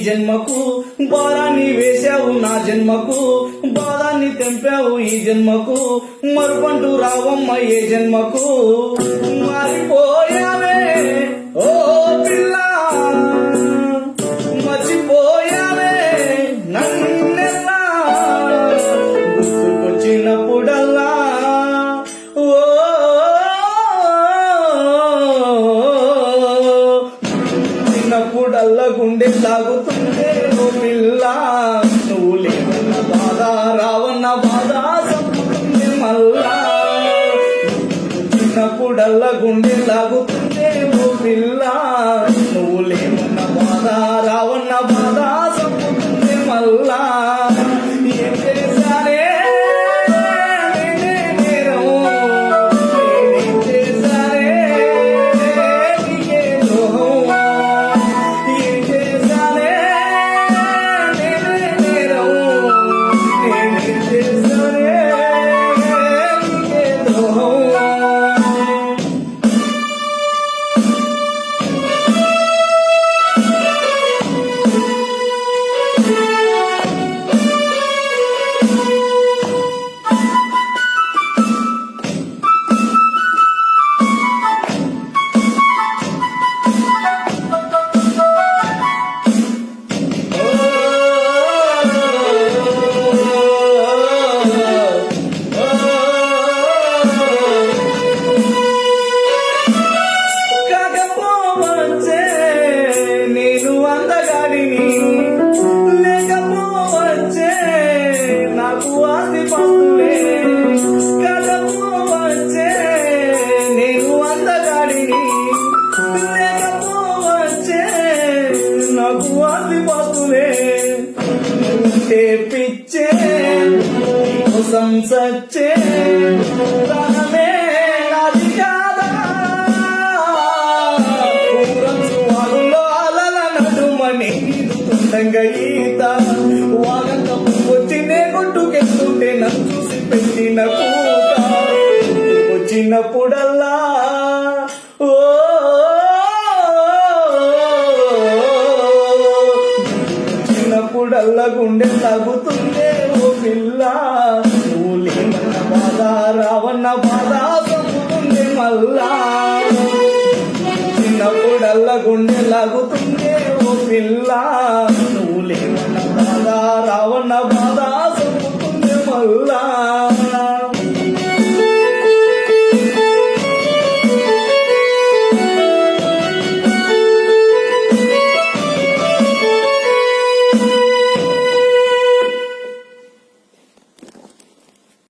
జన్మకు, భారాన్ని వేశావు నా జన్మకు, బాధాన్ని తెంపావు ఈ జన్మకు, మరుపంటూ రావమ్మ ఏ జన్మకు. మారిపోయావే ఓ పిల్ల, మర్చిపోయావే నన్నెల్లా, గుర్తుకొచ్చినప్పుడల్లా ఓ చిన్నప్పుడల్లా గుండె లాగుతుందే ఓ పిల్ల, నువ్వు లేవన్న బాధ రావన్న బాధ సంపుతుంది మళ్ళా. చిన్నప్పుడల్లా గుండె లాగుతుందే ఓ పిల్ల, నువ్వు లేవన్న బాధ రావన్న బాధ సంపుతుంది మళ్ళా. ఏం చేశానే నేనే నేరం, నేనేం చేశానే నీకే ద్రోహం, ఏం చేశానే నేనే నేరం, నేనేం చేశానే నీకే ద్రోహం. నేను అందగాడిని, లేకపోవచ్చే నాకు ఆస్తి పాస్తులే. కాకపోవచ్చే నేను అందగాడిని, లేకపోవచ్చే నాకు ఆస్తి పాస్తులే. ఉంటే పిచ్చే కోసం సచ్చే ప్రాణమే నాది కాదా, ఈత వాగంత వచ్చి నే కొట్టుకెళ్తుంటే నన్ను చూసి పెట్టిన పూట, వచ్చినప్పుడల్లా ఓ చిన్నప్పుడల్లా గుండె తగ్గుతుందే ఓ పిల్ల, నువ్వు లేవన్న బాధ రావన్న బాధ సంపుతుంది మళ్ళా. చిన్నప్పుడల్లా గుండె లాగుతుందే ఓ పిల్ల, నువ్వు లేవన్న బాధ రావన్న బాధ సంపుతుంది మళ్ళా.